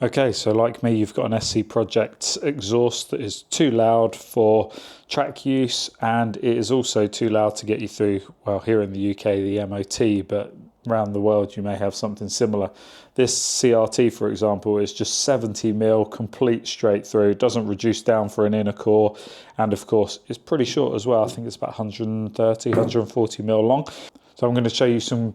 Okay, so like me, you've got an SC Project exhaust that is too loud for track use, and it is also too loud to get you through, well, here in the UK, the MOT, but around the world you may have something similar. This CRT, for example, is just 70mm complete straight through, doesn't reduce down for an inner core, and of course it's pretty short as well. I think it's about 130, 140mm long. So I'm going to show you some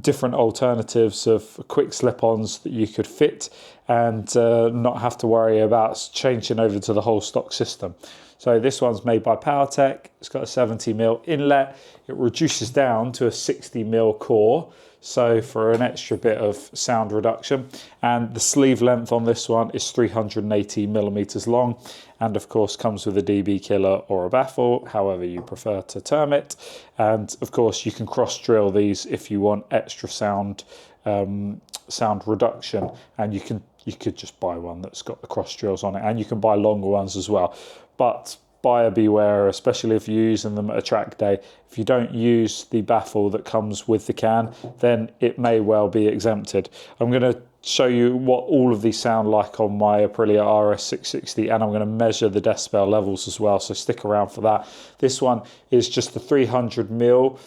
different alternatives of quick slip-ons that you could fit and not have to worry about changing over to the whole stock system. So this one's made by Powertech. It's got a 70mm inlet. It reduces down to a 60mm core, so for an extra bit of sound reduction. And the sleeve length on this one is 380mm long, and of course comes with a dB killer or a baffle, however you prefer to term it. And of course you can cross drill these if you want extra sound reduction, and you could just buy one that's got the cross drills on it, and you can buy longer ones as well. But buyer beware, especially if you're using them at a track day. If you don't use the baffle that comes with the can, then it may well be exempted. I'm going to show you what all of these sound like on my Aprilia RS660, and I'm going to measure the decibel levels as well, so stick around for that. This one is just the 300mm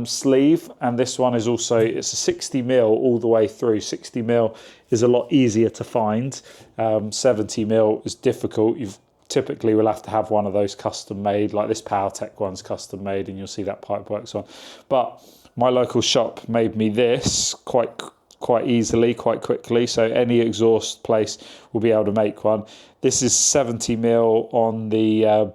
sleeve, and this one is also, it's a 60mm all the way through. 60mm is a lot easier to find. 70mm is difficult. You've typically will have to have one of those custom made, like this Powertech one's custom made, and you'll see that Pipewerx one. But my local shop made me this quite easily, quite quickly, so any exhaust place will be able to make one. This is 70mm on the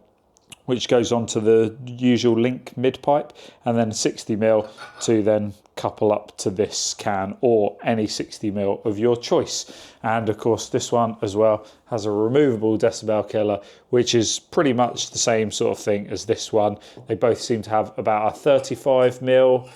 which goes onto the usual link mid pipe, and then 60mm to then couple up to this can, or any 60mm of your choice. And of course this one as well has a removable decibel killer, which is pretty much the same sort of thing as this one. They both seem to have about a 35mm,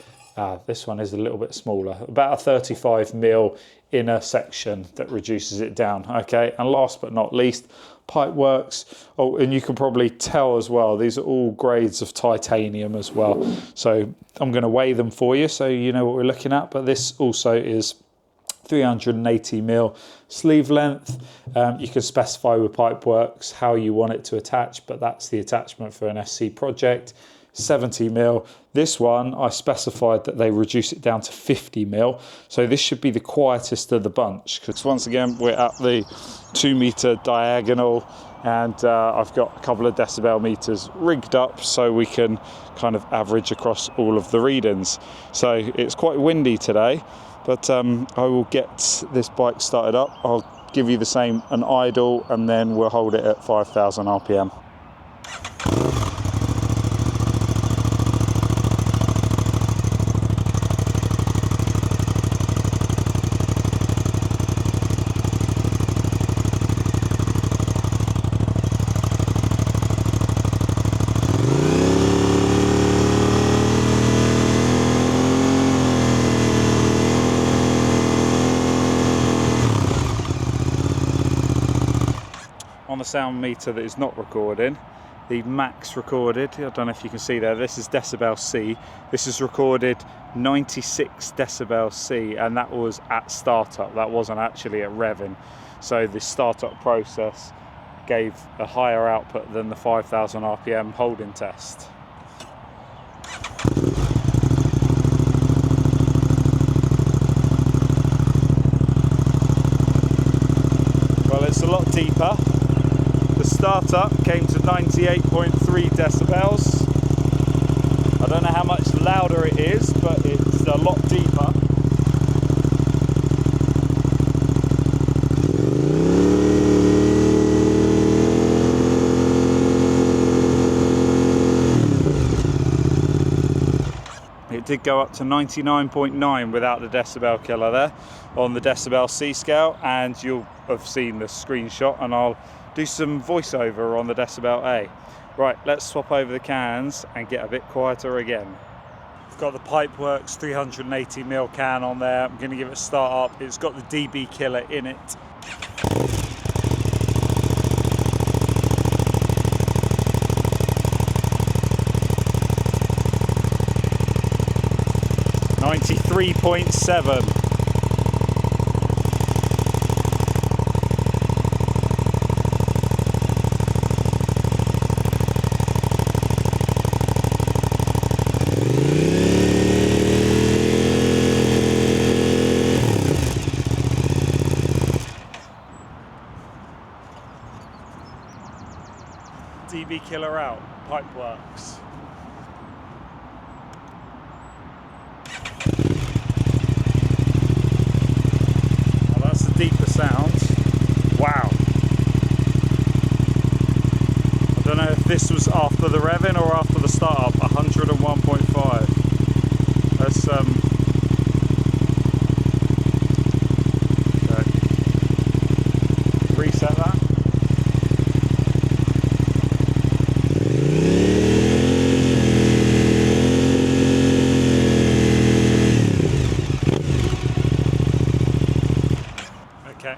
this one is a little bit smaller, about a 35mm inner section that reduces it down. Okay, and last but not least, Pipewerx. Oh, and you can probably tell as well, these are all grades of titanium as well. So I'm going to weigh them for you so you know what we're looking at. But this also is 380mm sleeve length. You can specify with Pipewerx how you want it to attach, but that's the attachment for an SC Project. 70mm. This one I specified that they reduce it down to 50mm, so this should be the quietest of the bunch, because once again we're at the 2-meter diagonal, and I've got a couple of decibel meters rigged up so we can kind of average across all of the readings. So it's quite windy today, but I will get this bike started up. I'll give you the same an idle, and then we'll hold it at 5,000 RPM. On the sound meter that is not recording, the max recorded, I don't know if you can see there, this is decibel C. This is recorded 96 decibel C, and that was at startup, that wasn't actually at revving. So the startup process gave a higher output than the 5,000 RPM holding test. Well, it's a lot deeper. Startup came to 98.3 decibels. I don't know how much louder it is, but it's a lot deeper. It did go up to 99.9 without the decibel killer there on the decibel C scale, and you'll have seen the screenshot, and I'll do some voiceover on the decibel A. Right, let's swap over the cans and get a bit quieter again. I've got the Pipewerx 380mm can on there. I'm going to give it a start up. It's got the dB killer in it. .7. dB killer out, Pipewerx. Well, that's the deeper sound. Wow. I don't know if this was after the revving or after the startup. 101.5. Let's okay. Reset that. Okay,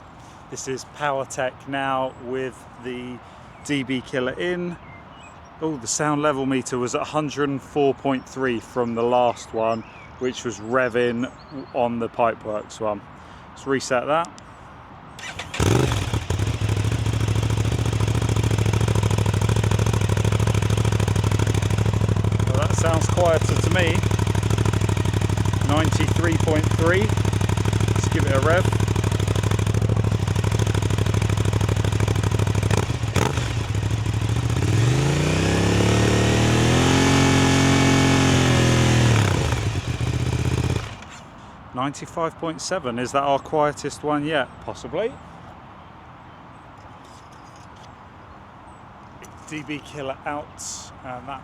this is Powertech now with the dB killer in. Oh, the sound level meter was at 104.3 from the last one, which was revving on the Pipewerx one. Let's reset that. Well, that sounds quieter to me. 93.3. Let's give it a rev. .7. Is that our quietest one yet? Possibly. dB killer out, and that.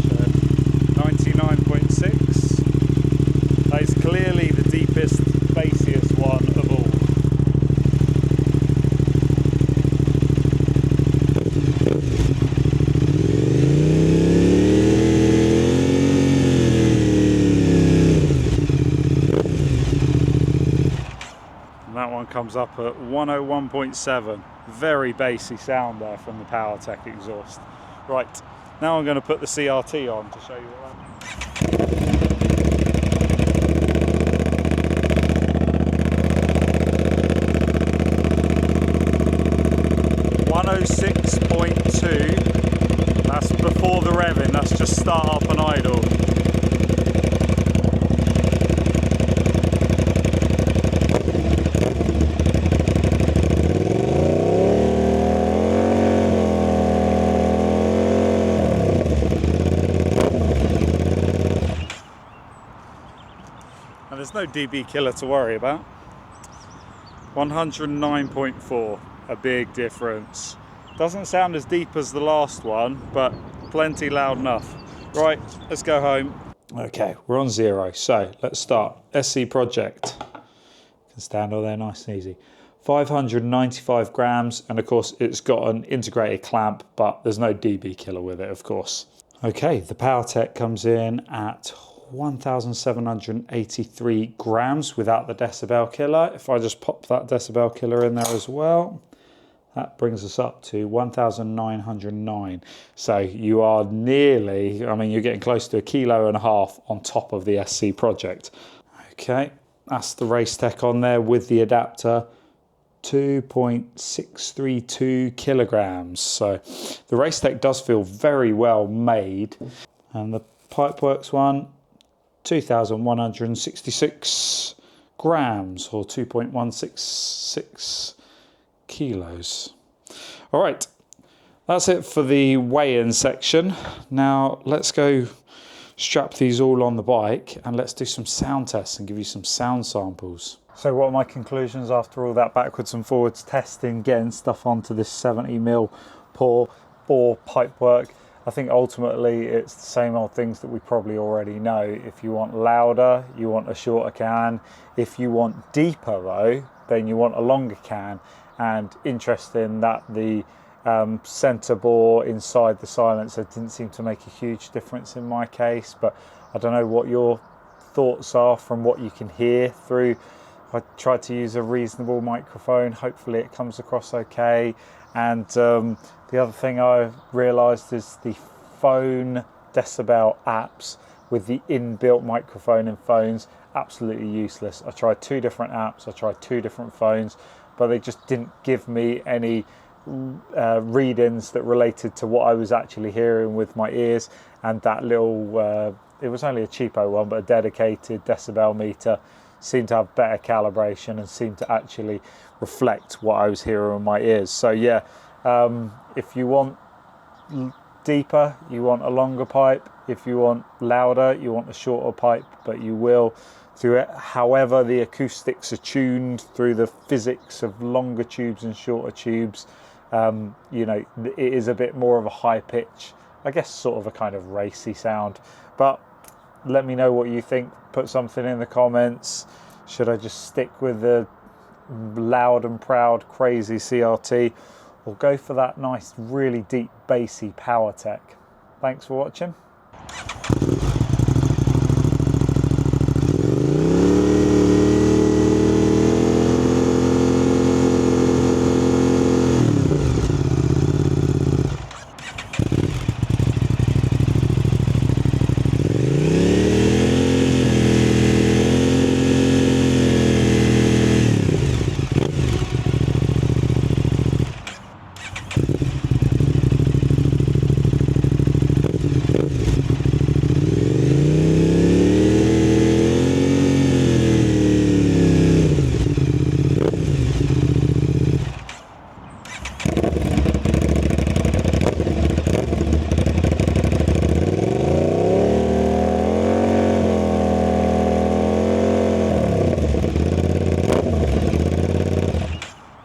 So 99.6. That is clearly the deepest, bassiest one of all. That one comes up at 101.7. Very bassy sound there from the Powertech exhaust. Right, now I'm going to put the CRT on to show you what that means. 106.2. That's before the revving, that's just start up and idle. And there's no dB killer to worry about. 109.4, a big difference. Doesn't sound as deep as the last one, but plenty loud enough. Right, let's go home. Okay, we're on 0, so let's start. SC Project. Can stand all there nice and easy. 595 grams, and of course it's got an integrated clamp, but there's no dB killer with it, of course. Okay, the Powertech comes in at 1,783 grams without the decibel killer. If I just pop that decibel killer in there as well, that brings us up to 1,909. So you are nearly, I mean, you're getting close to 1.5 kilos on top of the SC Project. Okay, that's the Racetec on there with the adapter. 2.632 kilograms. So the Racetec does feel very well made. And the Pipewerx one, 2,166 grams, or 2.166 kilos. All right, that's it for the weigh-in section. Now let's go strap these all on the bike and let's do some sound tests and give you some sound samples. So what are my conclusions after all that backwards and forwards testing, getting stuff onto this 70mm bore Pipewerx? I think ultimately it's the same old things that we probably already know. If you want louder, you want a shorter can. If you want deeper though, then you want a longer can. And interesting that the center bore inside the silencer didn't seem to make a huge difference in my case, but I don't know what your thoughts are from what you can hear through. I tried to use a reasonable microphone, hopefully it comes across okay. And the other thing I realised is the phone decibel apps with the inbuilt microphone in phones, absolutely useless. I tried 2 different apps, I tried 2 different phones, but they just didn't give me any readings that related to what I was actually hearing with my ears. And that little, it was only a cheapo one, but a dedicated decibel meter seemed to have better calibration and seemed to actually reflect what I was hearing in my ears. So yeah, if you want deeper, you want a longer pipe. If you want louder, you want a shorter pipe, but you will, through it, however the acoustics are tuned, through the physics of longer tubes and shorter tubes, you know, it is a bit more of a high pitch, I guess sort of a kind of racy sound. But let me know what you think. Put something in the comments. Should I just stick with the loud and proud crazy CRT, or go for that nice really deep bassy Powertech? Thanks for watching.